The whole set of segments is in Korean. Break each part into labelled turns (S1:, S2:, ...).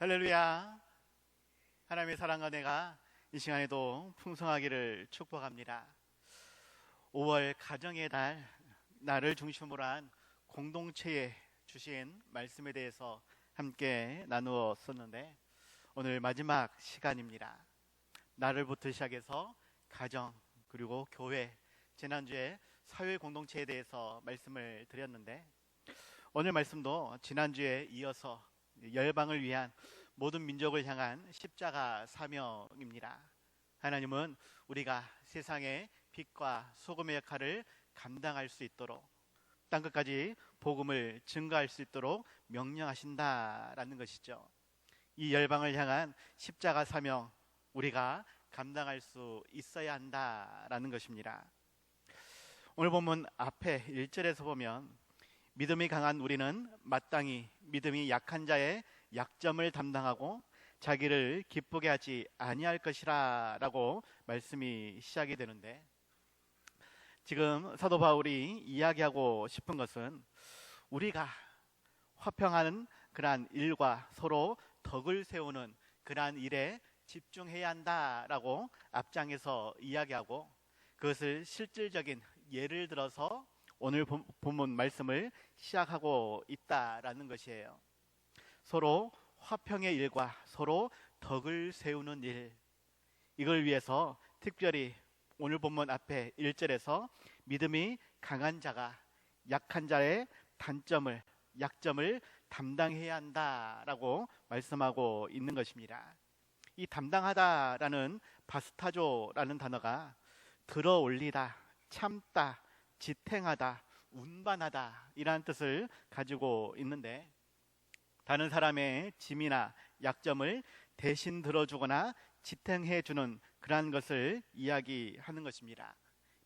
S1: 할렐루야. 하나님의 사랑과 은혜가 이 시간에도 풍성하기를 축복합니다. 5월 가정의 달, 나를 중심으로 한 공동체에 주신 말씀에 대해서 함께 나누었었는데 오늘 마지막 시간입니다. 나를부터 시작해서 가정 그리고 교회, 지난주에 사회 공동체에 대해서 말씀을 드렸는데 오늘 말씀도 지난주에 이어서 열방을 위한 모든 민족을 향한 십자가 사명입니다. 하나님은 우리가 세상의 빛과 소금의 역할을 감당할 수 있도록 땅끝까지 복음을 증거할 수 있도록 명령하신다라는 것이죠. 이 열방을 향한 십자가 사명, 우리가 감당할 수 있어야 한다라는 것입니다. 오늘 본문 앞에 1절에서 보면 믿음이 강한 우리는 마땅히 믿음이 약한 자의 약점을 담당하고 자기를 기쁘게 하지 아니할 것이라 라고 말씀이 시작이 되는데, 지금 사도 바울이 이야기하고 싶은 것은 우리가 화평하는 그러한 일과 서로 덕을 세우는 그러한 일에 집중해야 한다라고 앞장에서 이야기하고, 그것을 실질적인 예를 들어서 오늘 본문 말씀을 시작하고 있다라는 것이에요. 서로 화평의 일과 서로 덕을 세우는 일, 이걸 위해서 특별히 오늘 본문 앞에 1절에서 믿음이 강한 자가 약한 자의 단점을, 약점을 담당해야 한다라고 말씀하고 있는 것입니다. 이 담당하다라는 바스타조라는 단어가 들어 올리다, 참다, 지탱하다, 운반하다 이라는 뜻을 가지고 있는데, 다른 사람의 짐이나 약점을 대신 들어주거나 지탱해주는 그러한 것을 이야기하는 것입니다.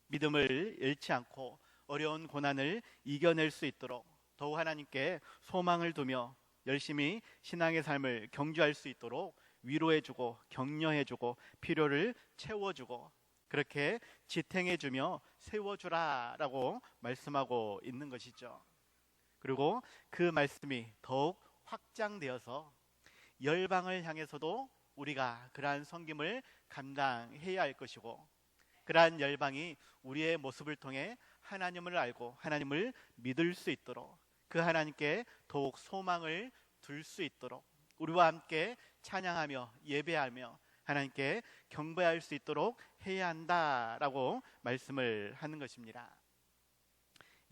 S1: 믿음을 잃지 않고 어려운 고난을 이겨낼 수 있도록 더욱 하나님께 소망을 두며 열심히 신앙의 삶을 경주할 수 있도록 위로해주고 격려해주고 필요를 채워주고 그렇게 지탱해주며 세워주라라고 말씀하고 있는 것이죠. 그리고 그 말씀이 더욱 확장되어서 열방을 향해서도 우리가 그러한 섬김을 감당해야 할 것이고, 그러한 열방이 우리의 모습을 통해 하나님을 알고 하나님을 믿을 수 있도록, 그 하나님께 더욱 소망을 둘 수 있도록 우리와 함께 찬양하며 예배하며 하나님께 경배할 수 있도록 해야 한다라고 말씀을 하는 것입니다.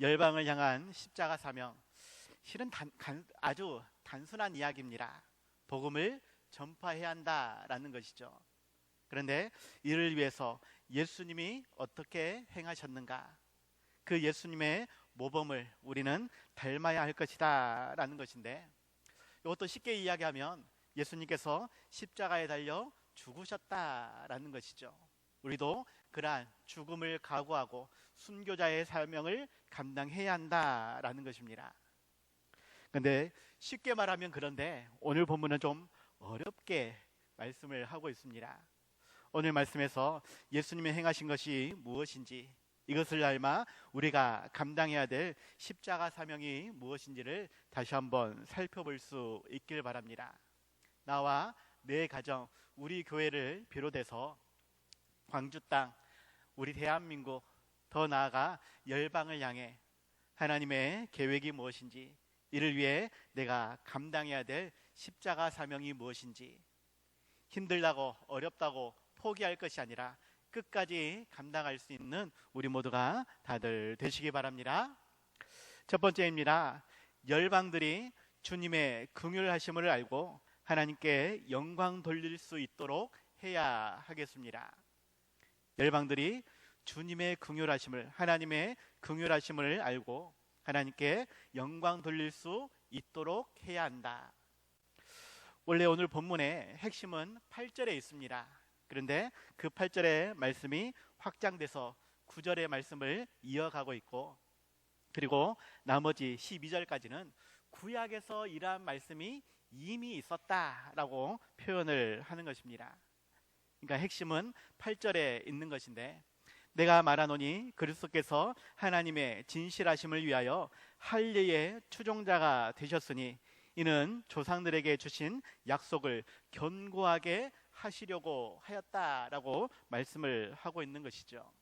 S1: 열방을 향한 십자가 사명, 실은 아주 단순한 이야기입니다. 복음을 전파해야 한다라는 것이죠. 그런데 이를 위해서 예수님이 어떻게 행하셨는가, 그 예수님의 모범을 우리는 닮아야 할 것이다 라는 것인데, 이것도 쉽게 이야기하면 예수님께서 십자가에 달려 죽으셨다라는 것이죠. 우리도 그러한 죽음을 각오하고 순교자의 사명을 감당해야 한다라는 것입니다. 그런데 쉽게 말하면 그런데 오늘 본문은 좀 어렵게 말씀을 하고 있습니다. 오늘 말씀에서 예수님이 행하신 것이 무엇인지, 이것을 닮아 우리가 감당해야 될 십자가 사명이 무엇인지를 다시 한번 살펴볼 수 있길 바랍니다. 나와 내 가정, 우리 교회를 비롯해서 광주 땅, 우리 대한민국, 더 나아가 열방을 향해 하나님의 계획이 무엇인지, 이를 위해 내가 감당해야 될 십자가 사명이 무엇인지, 힘들다고 어렵다고 포기할 것이 아니라 끝까지 감당할 수 있는 우리 모두가 다들 되시기 바랍니다. 첫 번째입니다. 열방들이 주님의 긍휼하심을 알고 하나님께 영광 돌릴 수 있도록 해야 하겠습니다. 열방들이 주님의 긍휼하심을, 하나님의 긍휼하심을 알고 하나님께 영광 돌릴 수 있도록 해야 한다. 원래 오늘 본문의 핵심은 8절에 있습니다. 그런데 그 8절의 말씀이 확장돼서 9절의 말씀을 이어가고 있고, 그리고 나머지 12절까지는 구약에서 이러한 말씀이 이미 있었다라고 표현을 하는 것입니다. 그러니까 핵심은 8절에 있는 것인데, 내가 말하노니 그리스도께서 하나님의 진실하심을 위하여 할례의 추종자가 되셨으니 이는 조상들에게 주신 약속을 견고하게 하시려고 하였다라고 말씀을 하고 있는 것이죠.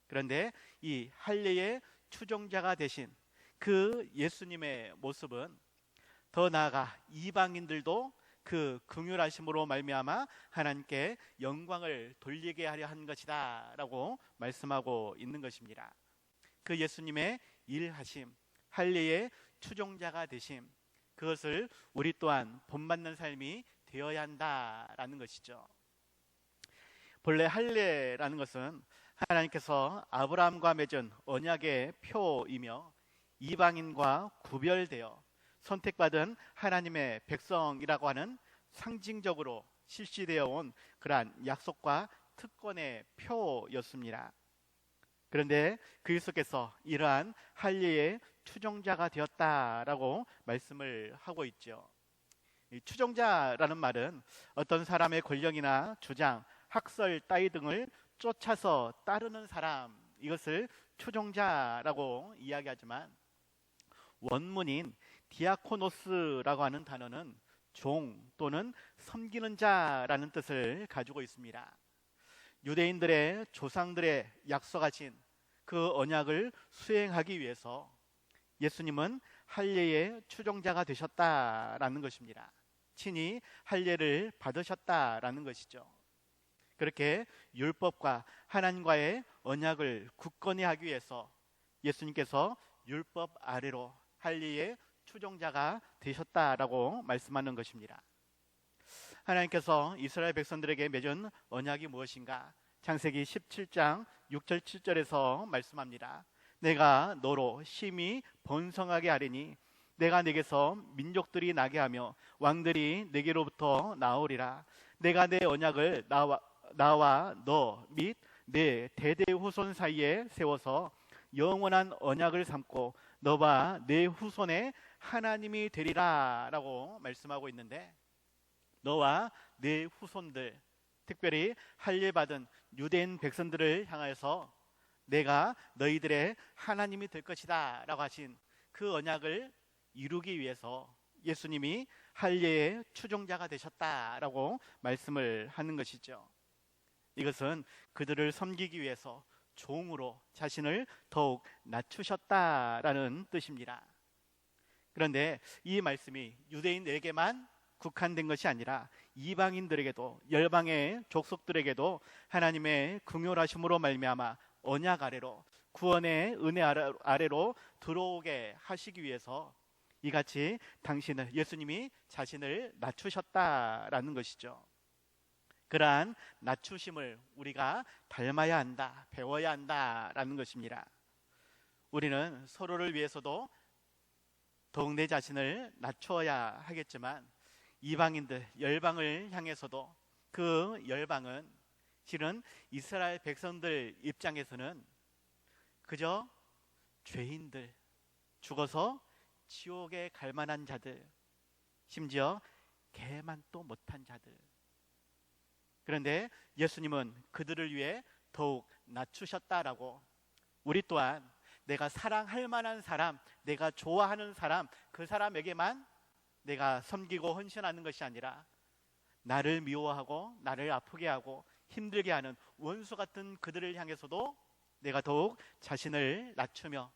S1: 그런데 이 할례의 추종자가 되신 그 예수님의 모습은 더 나아가 이방인들도 그 긍휼하심으로 말미암아 하나님께 영광을 돌리게 하려 한 것이다 라고 말씀하고 있는 것입니다. 그 예수님의 일하심, 할례의 추종자가 되심, 그것을 우리 또한 본받는 삶이 되어야 한다라는 것이죠. 본래 할례라는 것은 하나님께서 아브라함과 맺은 언약의 표이며 이방인과 구별되어 선택받은 하나님의 백성이라고 하는 상징적으로 실시되어 온 그러한 약속과 특권의 표였습니다. 그런데 그리스도께서 이러한 할례의 추종자가 되었다라고 말씀을 하고 있죠. 이 추종자라는 말은 어떤 사람의 권력이나 주장, 학설 따위 등을 쫓아서 따르는 사람, 이것을 추종자라고 이야기하지만 원문인 디아코노스라고 하는 단어는 종 또는 섬기는 자라는 뜻을 가지고 있습니다. 유대인들의 조상들의 약속하신 그 언약을 수행하기 위해서 예수님은 할례의 추종자가 되셨다라는 것입니다. 친히 할례를 받으셨다라는 것이죠. 그렇게 율법과 하나님과의 언약을 굳건히 하기 위해서 예수님께서 율법 아래로 할례의 추종자가 되셨다라고 말씀하는 것입니다. 하나님께서 이스라엘 백성들에게 맺은 언약이 무엇인가? 창세기 17장 6절 7절에서 말씀합니다. 내가 너로 심히 번성하게 하리니 내가 내게서 민족들이 나게 하며 왕들이 내게로부터 나오리라. 내가 내 언약을 나와 너 및 내 대대 후손 사이에 세워서 영원한 언약을 삼고 너와 내 후손의 하나님이 되리라 라고 말씀하고 있는데, 너와 내 후손들, 특별히 할례 받은 유대인 백성들을 향하여서 내가 너희들의 하나님이 될 것이다 라고 하신 그 언약을 이루기 위해서 예수님이 할례의 추종자가 되셨다라고 말씀을 하는 것이죠. 이것은 그들을 섬기기 위해서 종으로 자신을 더욱 낮추셨다라는 뜻입니다. 그런데 이 말씀이 유대인에게만 국한된 것이 아니라 이방인들에게도, 열방의 족속들에게도 하나님의 긍휼하심으로 말미암아 언약 아래로, 구원의 은혜 아래로 들어오게 하시기 위해서 이같이 예수님이 자신을 낮추셨다라는 것이죠. 그러한 낮추심을 우리가 닮아야 한다, 배워야 한다라는 것입니다. 우리는 서로를 위해서도 더욱 내 자신을 낮추어야 하겠지만 이방인들, 열방을 향해서도 그 열방은 실은 이스라엘 백성들 입장에서는 그저 죄인들, 죽어서 지옥에 갈 만한 자들, 심지어 개만도 못한 자들. 그런데 예수님은 그들을 위해 더욱 낮추셨다라고, 우리 또한 내가 사랑할 만한 사람, 내가 좋아하는 사람, 그 사람에게만 내가 섬기고 헌신하는 것이 아니라 나를 미워하고 나를 아프게 하고 힘들게 하는 원수 같은 그들을 향해서도 내가 더욱 자신을 낮추며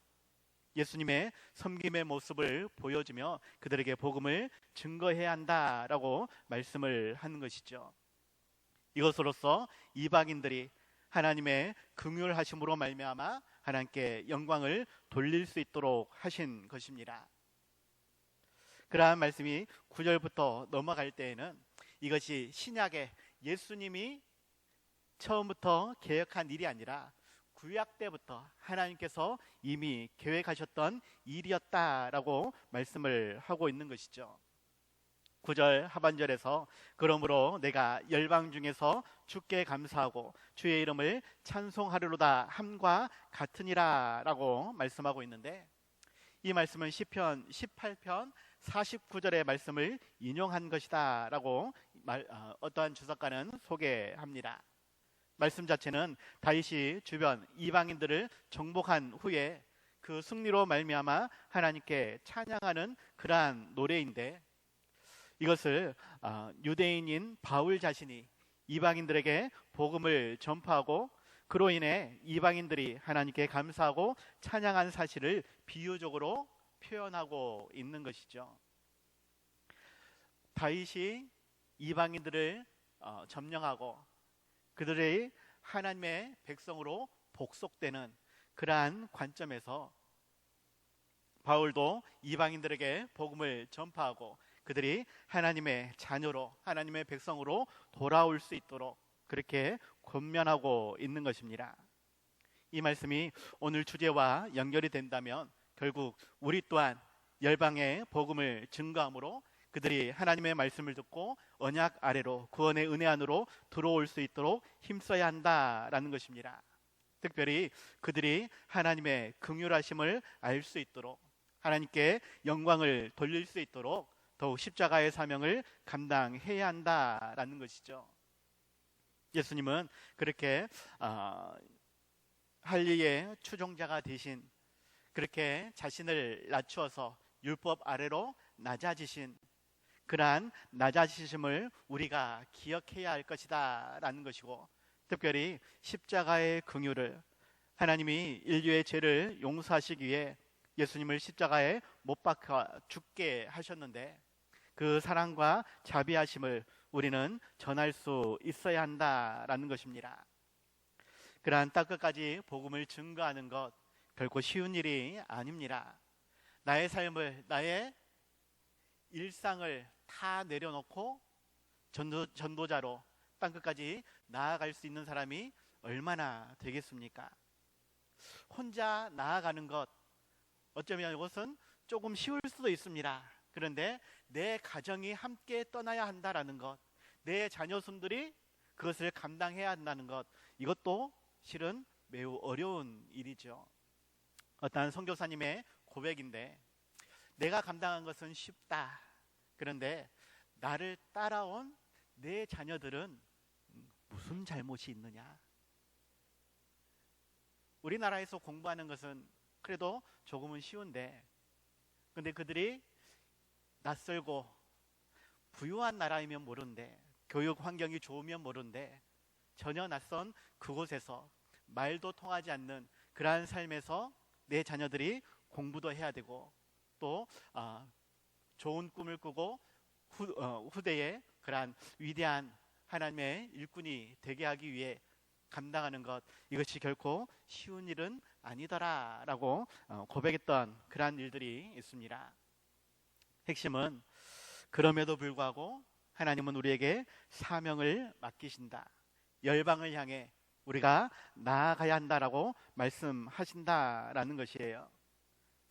S1: 예수님의 섬김의 모습을 보여주며 그들에게 복음을 증거해야 한다라고 말씀을 하는 것이죠. 이것으로써 이방인들이 하나님의 긍휼하심으로 말미암아 하나님께 영광을 돌릴 수 있도록 하신 것입니다. 그러한 말씀이 9절부터 넘어갈 때에는 이것이 신약의 예수님이 처음부터 계획한 일이 아니라 구약 때부터 하나님께서 이미 계획하셨던 일이었다라고 말씀을 하고 있는 것이죠. 9절 하반절에서 그러므로 내가 열방 중에서 주께 감사하고 주의 이름을 찬송하리로다 함과 같으니라 라고 말씀하고 있는데, 이 말씀은 시편 18편 49절의 말씀을 인용한 것이다 라고 어떠한 주석가는 소개합니다. 말씀 자체는 다윗이 주변 이방인들을 정복한 후에 그 승리로 말미암아 하나님께 찬양하는 그러한 노래인데, 이것을 유대인인 바울 자신이 이방인들에게 복음을 전파하고 그로 인해 이방인들이 하나님께 감사하고 찬양한 사실을 비유적으로 표현하고 있는 것이죠. 다윗이 이방인들을 점령하고 그들의 하나님의 백성으로 복속되는 그러한 관점에서 바울도 이방인들에게 복음을 전파하고 그들이 하나님의 자녀로 하나님의 백성으로 돌아올 수 있도록 그렇게 권면하고 있는 것입니다. 이 말씀이 오늘 주제와 연결이 된다면 결국 우리 또한 열방의 복음을 증거함으로 그들이 하나님의 말씀을 듣고 언약 아래로 구원의 은혜 안으로 들어올 수 있도록 힘써야 한다라는 것입니다. 특별히 그들이 하나님의 긍휼하심을 알 수 있도록 하나님께 영광을 돌릴 수 있도록 더욱 십자가의 사명을 감당해야 한다라는 것이죠. 예수님은 그렇게 할례의 추종자가 되신, 그렇게 자신을 낮추어서 율법 아래로 낮아지신 그러한 낮아지심을 우리가 기억해야 할 것이다 라는 것이고, 특별히 십자가의 긍휼을, 하나님이 인류의 죄를 용서하시기 위해 예수님을 십자가에 못 박아 죽게 하셨는데 그 사랑과 자비하심을 우리는 전할 수 있어야 한다라는 것입니다. 그러한 땅끝까지 복음을 증거하는 것 결코 쉬운 일이 아닙니다. 나의 삶을, 나의 일상을 다 내려놓고 전도자로 땅끝까지 나아갈 수 있는 사람이 얼마나 되겠습니까? 혼자 나아가는 것, 어쩌면 이것은 조금 쉬울 수도 있습니다. 그런데 내 가정이 함께 떠나야 한다라는 것, 내 자녀손들이 그것을 감당해야 한다는 것, 이것도 실은 매우 어려운 일이죠. 어떠한 선교사님의 고백인데, 내가 감당한 것은 쉽다. 그런데 나를 따라온 내 자녀들은 무슨 잘못이 있느냐? 우리나라에서 공부하는 것은 그래도 조금은 쉬운데, 근데 그들이 낯설고 부유한 나라이면 모르는데, 교육 환경이 좋으면 모르는데, 전혀 낯선 그곳에서 말도 통하지 않는 그러한 삶에서 내 자녀들이 공부도 해야 되고 또 좋은 꿈을 꾸고 후대에 그러한 위대한 하나님의 일꾼이 되게 하기 위해 감당하는 것, 이것이 결코 쉬운 일은 아니더라라고 고백했던 그러한 일들이 있습니다. 핵심은 그럼에도 불구하고 하나님은 우리에게 사명을 맡기신다. 열방을 향해 우리가 나아가야 한다라고 말씀하신다라는 것이에요.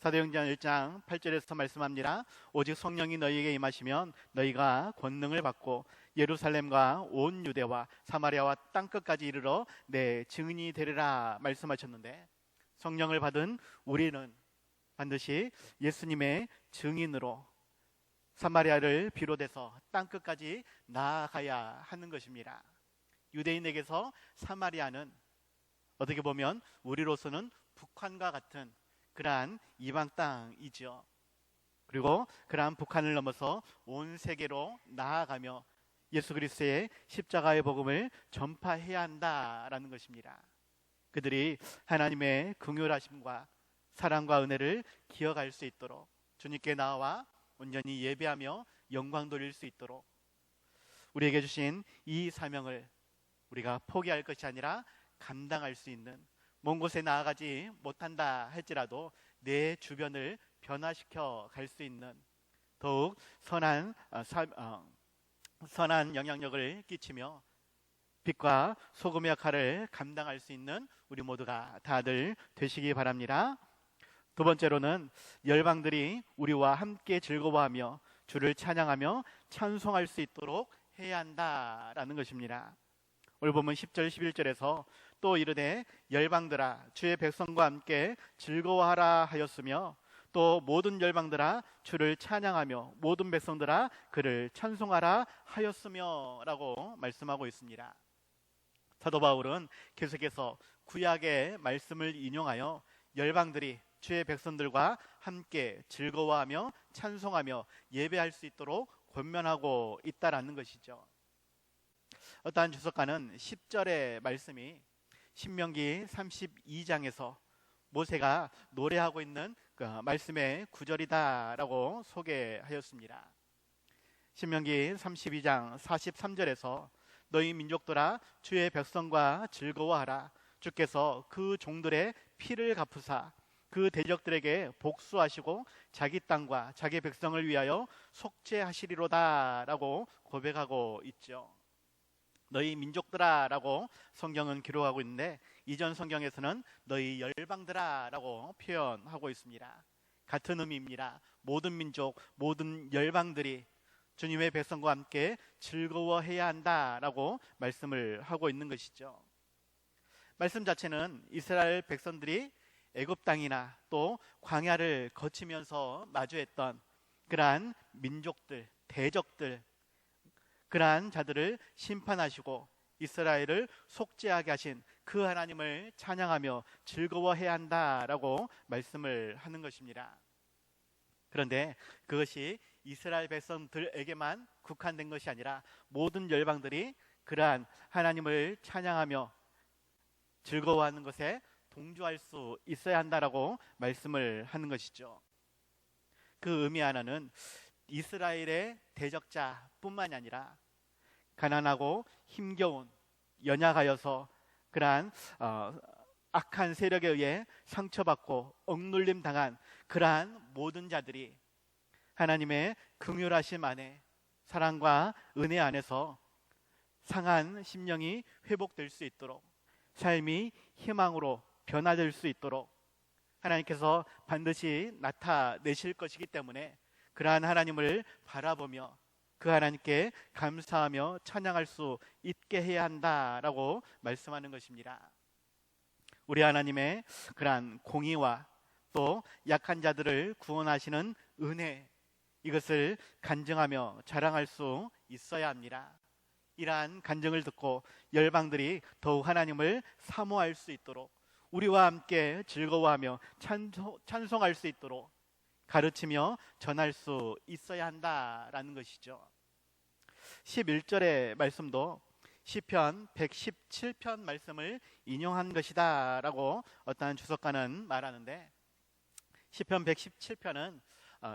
S1: 사도행전 1장 8절에서 말씀합니다. 오직 성령이 너희에게 임하시면 너희가 권능을 받고 예루살렘과 온 유대와 사마리아와 땅끝까지 이르러 내 증인이 되리라 말씀하셨는데, 성령을 받은 우리는 반드시 예수님의 증인으로 사마리아를 비롯해서 땅끝까지 나아가야 하는 것입니다. 유대인에게서 사마리아는 어떻게 보면 우리로서는 북한과 같은 그러한 이방 땅이죠. 그리고 그러한 북한을 넘어서 온 세계로 나아가며 예수 그리스도의 십자가의 복음을 전파해야 한다라는 것입니다. 그들이 하나님의 긍휼하심과 사랑과 은혜를 기억할 수 있도록, 주님께 나와 온전히 예배하며 영광 돌릴 수 있도록 우리에게 주신 이 사명을 우리가 포기할 것이 아니라 감당할 수 있는, 먼 곳에 나아가지 못한다 할지라도 내 주변을 변화시켜 갈 수 있는 더욱 선한 영향력을 끼치며 빛과 소금의 역할을 감당할 수 있는 우리 모두가 다들 되시기 바랍니다. 두 번째로는 열방들이 우리와 함께 즐거워하며 주를 찬양하며 찬송할 수 있도록 해야 한다라는 것입니다. 오늘 보면 10절 11절에서 또 이르되 열방들아 주의 백성과 함께 즐거워하라 하였으며, 또 모든 열방들아 주를 찬양하며 모든 백성들아 그를 찬송하라 하였으며 라고 말씀하고 있습니다. 사도 바울은 계속해서 구약의 말씀을 인용하여 열방들이 주의 백성들과 함께 즐거워하며 찬송하며 예배할 수 있도록 권면하고 있다라는 것이죠. 어떠한 주석가는 10절의 말씀이 신명기 32장에서 모세가 노래하고 있는 그 말씀의 구절이다라고 소개하였습니다. 신명기 32장 43절에서 너희 민족들아 주의 백성과 즐거워하라. 주께서 그 종들의 피를 갚으사 그 대적들에게 복수하시고 자기 땅과 자기 백성을 위하여 속죄하시리로다 라고 고백하고 있죠. 너희 민족들아 라고 성경은 기록하고 있는데 이전 성경에서는 너희 열방들아 라고 표현하고 있습니다. 같은 의미입니다. 모든 민족, 모든 열방들이 주님의 백성과 함께 즐거워해야 한다라고 말씀을 하고 있는 것이죠. 말씀 자체는 이스라엘 백성들이 애굽 땅이나 또 광야를 거치면서 마주했던 그러한 민족들, 대적들, 그러한 자들을 심판하시고 이스라엘을 속죄하게 하신 그 하나님을 찬양하며 즐거워해야 한다라고 말씀을 하는 것입니다. 그런데 그것이 이스라엘 백성들에게만 국한된 것이 아니라 모든 열방들이 그러한 하나님을 찬양하며 즐거워하는 것에 동조할 수 있어야 한다라고 말씀을 하는 것이죠. 그 의미 하나는 이스라엘의 대적자뿐만이 아니라 가난하고 힘겨운 연약하여서 그러한 악한 세력에 의해 상처받고 억눌림 당한 그러한 모든 자들이 하나님의 긍휼하심 안에 사랑과 은혜 안에서 상한 심령이 회복될 수 있도록 삶이 희망으로 변화될 수 있도록 하나님께서 반드시 나타내실 것이기 때문에 그러한 하나님을 바라보며 그 하나님께 감사하며 찬양할 수 있게 해야 한다라고 말씀하는 것입니다. 우리 하나님의 그러한 공의와 또 약한 자들을 구원하시는 은혜, 이것을 간증하며 자랑할 수 있어야 합니다. 이러한 간증을 듣고 열방들이 더욱 하나님을 사모할 수 있도록 우리와 함께 즐거워하며 찬송할 수 있도록 가르치며 전할 수 있어야 한다라는 것이죠. 11절의 말씀도 시편 117편 말씀을 인용한 것이다 라고 어떠한 주석가는 말하는데, 시편 117편은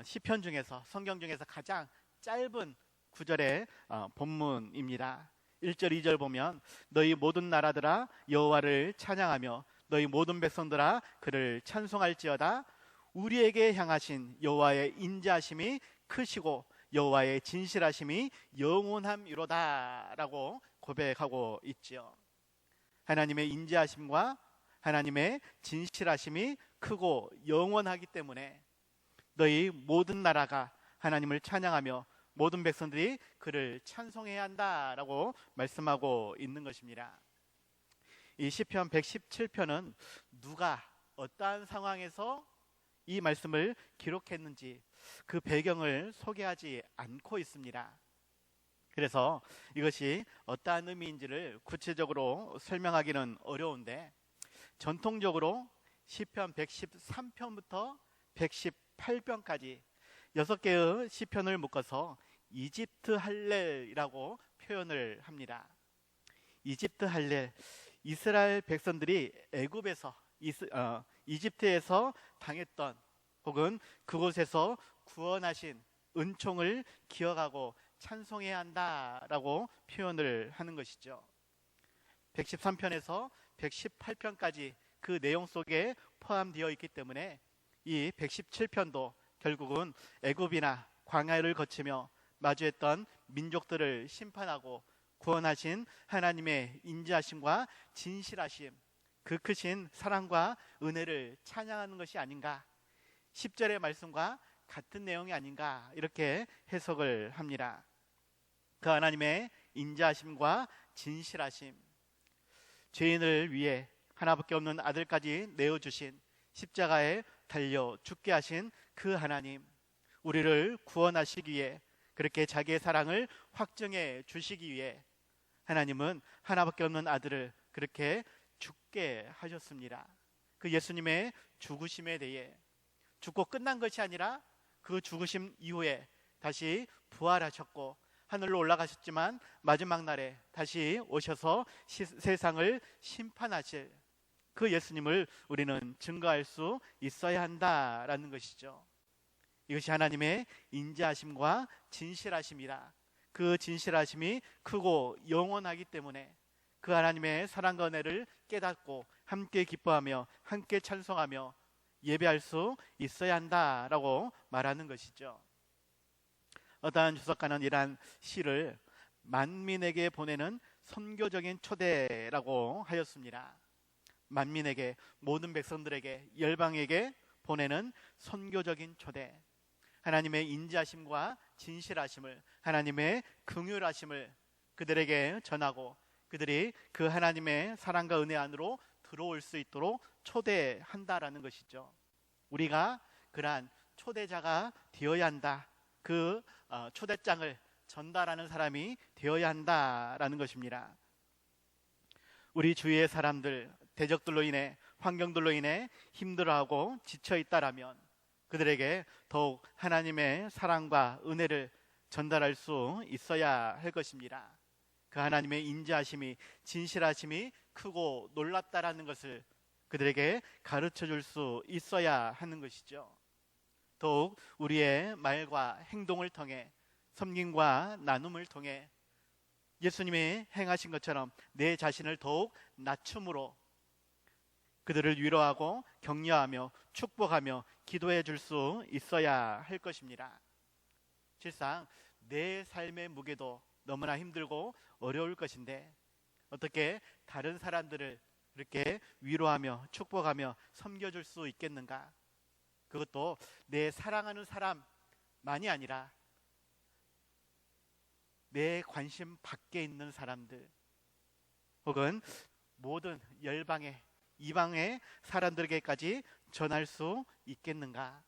S1: 시편 중에서 성경 중에서 가장 짧은 구절의 본문입니다. 1절 2절 보면 너희 모든 나라들아 여호와를 찬양하며 너희 모든 백성들아 그를 찬송할지어다. 우리에게 향하신 여호와의 인자하심이 크시고 여호와의 진실하심이 영원함이로다 라고 고백하고 있지요. 하나님의 인자하심과 하나님의 진실하심이 크고 영원하기 때문에 너희 모든 나라가 하나님을 찬양하며 모든 백성들이 그를 찬송해야 한다라고 말씀하고 있는 것입니다. 이 시편 117편은 누가 어떠한 상황에서 이 말씀을 기록했는지 그 배경을 소개하지 않고 있습니다. 그래서 이것이 어떠한 의미인지를 구체적으로 설명하기는 어려운데, 전통적으로 시편 113편부터 118편까지 6개의 시편을 묶어서 이집트 할렐이라고 표현을 합니다. 이집트 할렐, 이스라엘 백성들이 애굽에서 이집트에서 당했던 혹은 그곳에서 구원하신 은총을 기억하고 찬송해야 한다라고 표현을 하는 것이죠. 113편에서 118편까지 그 내용 속에 포함되어 있기 때문에 이 117편도 결국은 애굽이나 광야를 거치며 마주했던 민족들을 심판하고 구원하신 하나님의 인자하심과 진실하심, 그 크신 사랑과 은혜를 찬양하는 것이 아닌가, 10절의 말씀과 같은 내용이 아닌가, 이렇게 해석을 합니다. 그 하나님의 인자하심과 진실하심, 죄인을 위해 하나밖에 없는 아들까지 내어주신, 십자가에 달려 죽게 하신 그 하나님, 우리를 구원하시기 위해, 그렇게 자기의 사랑을 확증해 주시기 위해 하나님은 하나밖에 없는 아들을 그렇게 죽게 하셨습니다. 그 예수님의 죽으심에 대해 죽고 끝난 것이 아니라 그 죽으심 이후에 다시 부활하셨고 하늘로 올라가셨지만 마지막 날에 다시 오셔서 세상을 심판하실 그 예수님을 우리는 증거할 수 있어야 한다라는 것이죠. 이것이 하나님의 인자하심과 진실하심이라. 그 진실하심이 크고 영원하기 때문에 그 하나님의 사랑과 은혜를 깨닫고 함께 기뻐하며 함께 찬송하며 예배할 수 있어야 한다라고 말하는 것이죠. 어떠한 주석가는 이러한 시를 만민에게 보내는 선교적인 초대라고 하였습니다. 만민에게, 모든 백성들에게, 열방에게 보내는 선교적인 초대. 하나님의 인자하심과 진실하심을, 하나님의 긍휼하심을 그들에게 전하고 그들이 그 하나님의 사랑과 은혜 안으로 들어올 수 있도록 초대한다라는 것이죠. 우리가 그러한 초대자가 되어야 한다. 그 초대장을 전달하는 사람이 되어야 한다라는 것입니다. 우리 주위의 사람들, 대적들로 인해, 환경들로 인해 힘들어하고 지쳐있다라면 그들에게 더욱 하나님의 사랑과 은혜를 전달할 수 있어야 할 것입니다. 그 하나님의 인자하심이, 진실하심이 크고 놀랍다라는 것을 그들에게 가르쳐 줄 수 있어야 하는 것이죠. 더욱 우리의 말과 행동을 통해, 섬김과 나눔을 통해 예수님이 행하신 것처럼 내 자신을 더욱 낮춤으로 그들을 위로하고 격려하며 축복하며 기도해 줄 수 있어야 할 것입니다. 실상 내 삶의 무게도 너무나 힘들고 어려울 것인데 어떻게 다른 사람들을 이렇게 위로하며 축복하며 섬겨줄 수 있겠는가? 그것도 내 사랑하는 사람만이 아니라 내 관심 밖에 있는 사람들, 혹은 모든 열방의, 이방의 사람들에게까지 전할 수 있겠는가?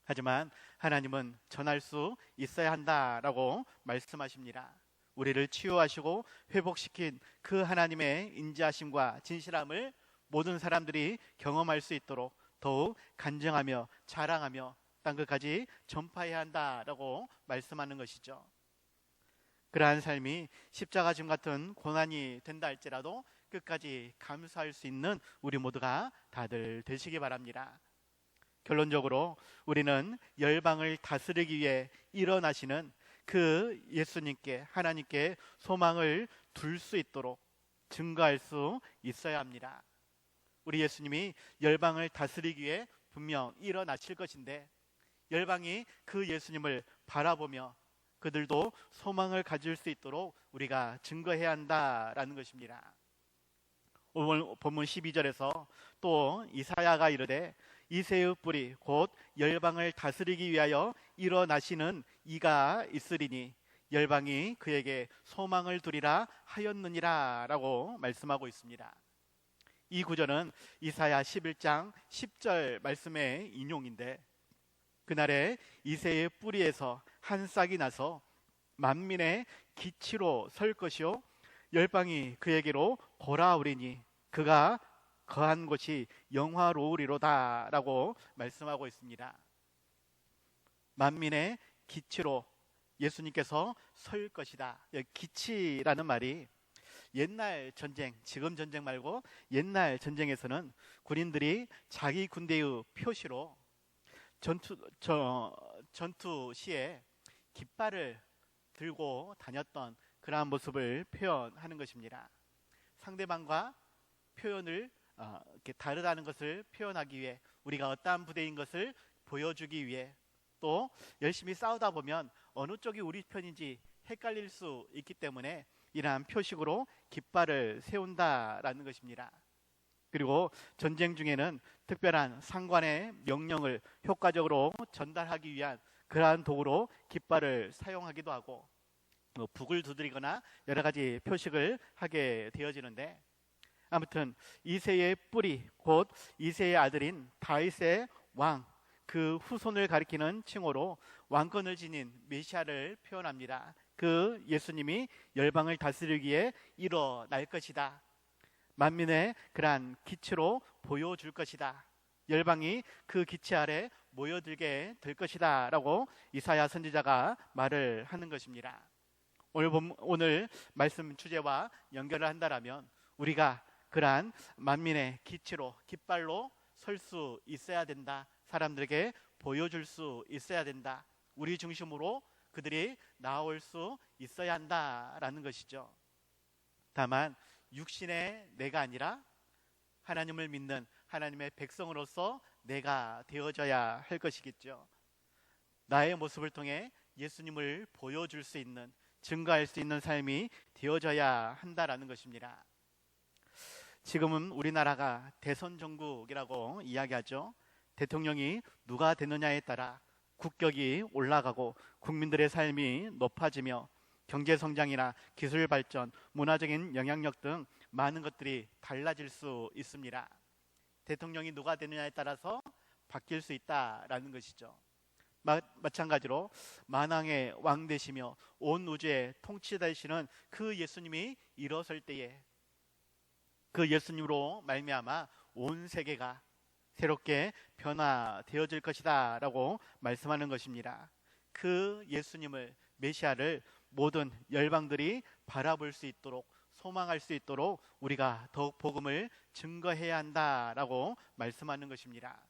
S1: 하지만 하나님은 전할 수 있어야 한다라고 말씀하십니다. 우리를 치유하시고 회복시킨 그 하나님의 인자하심과 진실함을 모든 사람들이 경험할 수 있도록 더욱 간증하며 자랑하며 땅끝까지 전파해야 한다라고 말씀하는 것이죠. 그러한 삶이 십자가 짐 같은 고난이 된다 할지라도 끝까지 감수할 수 있는 우리 모두가 다들 되시기 바랍니다. 결론적으로 우리는 열방을 다스리기 위해 일어나시는 그 예수님께, 하나님께 소망을 둘 수 있도록 증거할 수 있어야 합니다. 우리 예수님이 열방을 다스리기 위해 분명 일어나실 것인데 열방이 그 예수님을 바라보며 그들도 소망을 가질 수 있도록 우리가 증거해야 한다라는 것입니다. 오늘 본문 12절에서 또 이사야가 이르되 이새의 뿌리 곧 열방을 다스리기 위하여 일어나시는 이가 있으리니 열방이 그에게 소망을 두리라 하였느니라 라고 말씀하고 있습니다. 이 구절은 이사야 11장 10절 말씀의 인용인데 그날에 이새의 뿌리에서 한 싹이 나서 만민의 기치로 설 것이요 열방이 그에게로 돌아오리니 그가 거한 곳이 영화로우리로다 라고 말씀하고 있습니다. 만민의 기치로 예수님께서 설 것이다. 기치라는 말이 옛날 전쟁, 지금 전쟁 말고 옛날 전쟁에서는 군인들이 자기 군대의 표시로 전투 시에 깃발을 들고 다녔던 그러한 모습을 표현하는 것입니다. 상대방과 표현을 이렇게 다르다는 것을 표현하기 위해 우리가 어떠한 부대인 것을 보여주기 위해 또 열심히 싸우다 보면 어느 쪽이 우리 편인지 헷갈릴 수 있기 때문에 이러한 표식으로 깃발을 세운다라는 것입니다. 그리고 전쟁 중에는 특별한 상관의 명령을 효과적으로 전달하기 위한 그러한 도구로 깃발을 사용하기도 하고 북을 두드리거나 여러 가지 표식을 하게 되어지는데 아무튼 이새의 뿌리 곧 이새의 아들인 다윗의 왕 그 후손을 가리키는 칭호로 왕권을 지닌 메시아를 표현합니다. 그 예수님이 열방을 다스리기에 일어날 것이다. 만민의 그러한 기치로 보여줄 것이다. 열방이 그 기치 아래 모여들게 될 것이다 라고 이사야 선지자가 말을 하는 것입니다. 오늘 말씀 주제와 연결을 한다라면 우리가 그러한 만민의 기치로 깃발로 설 수 있어야 된다. 사람들에게 보여줄 수 있어야 된다. 우리 중심으로 그들이 나올 수 있어야 한다라는 것이죠. 다만 육신의 내가 아니라 하나님을 믿는 하나님의 백성으로서 내가 되어져야 할 것이겠죠. 나의 모습을 통해 예수님을 보여줄 수 있는, 증거할 수 있는 삶이 되어져야 한다라는 것입니다. 지금은 우리나라가 대선 정국이라고 이야기하죠. 대통령이 누가 되느냐에 따라 국격이 올라가고 국민들의 삶이 높아지며 경제 성장이나 기술 발전, 문화적인 영향력 등 많은 것들이 달라질 수 있습니다. 대통령이 누가 되느냐에 따라서 바뀔 수 있다라는 것이죠. 마찬가지로 만왕의 왕 되시며 온 우주의 통치되시는 그 예수님이 일어설 때에 그 예수님으로 말미암아 온 세계가 새롭게 변화되어질 것이다 라고 말씀하는 것입니다. 그 예수님을, 메시아를 모든 열방들이 바라볼 수 있도록, 소망할 수 있도록 우리가 더욱 복음을 증거해야 한다라고 말씀하는 것입니다.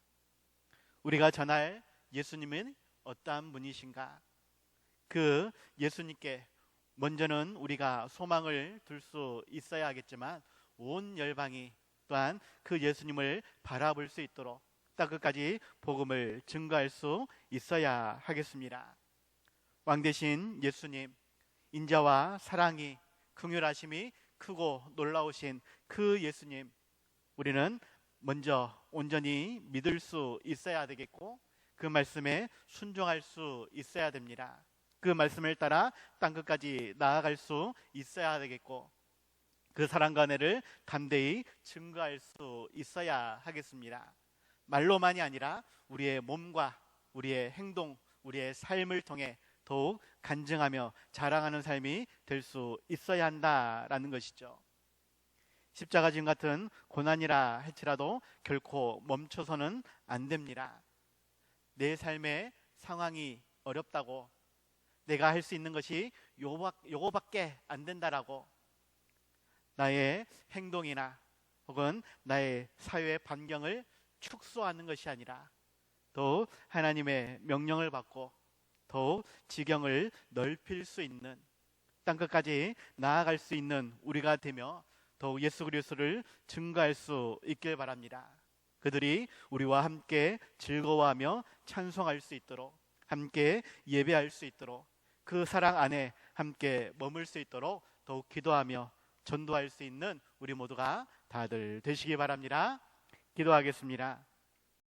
S1: 우리가 전할 예수님은 어떠한 분이신가? 그 예수님께 먼저는 우리가 소망을 둘 수 있어야 하겠지만 온 열방이 또한 그 예수님을 바라볼 수 있도록 땅끝까지 복음을 증거할 수 있어야 하겠습니다. 왕 되신 예수님, 인자와 사랑이, 긍휼하심이 크고 놀라우신 그 예수님, 우리는 먼저 온전히 믿을 수 있어야 되겠고 그 말씀에 순종할 수 있어야 됩니다. 그 말씀을 따라 땅끝까지 나아갈 수 있어야 되겠고 그 사랑과 은혜를 담대히 증거할 수 있어야 하겠습니다. 말로만이 아니라 우리의 몸과 우리의 행동, 우리의 삶을 통해 더욱 간증하며 자랑하는 삶이 될 수 있어야 한다라는 것이죠. 십자가 지금 같은 고난이라 할지라도 결코 멈춰서는 안 됩니다. 내 삶의 상황이 어렵다고, 내가 할 수 있는 것이 요거밖에 안 된다라고 나의 행동이나 혹은 나의 사회의 반경을 축소하는 것이 아니라 더욱 하나님의 명령을 받고 더욱 지경을 넓힐 수 있는, 땅끝까지 나아갈 수 있는 우리가 되며 더욱 예수 그리스도를 증거할 수 있길 바랍니다. 그들이 우리와 함께 즐거워하며 찬송할 수 있도록, 함께 예배할 수 있도록, 그 사랑 안에 함께 머물 수 있도록 더욱 기도하며 전도할 수 있는 우리 모두가 다들 되시기 바랍니다. 기도하겠습니다.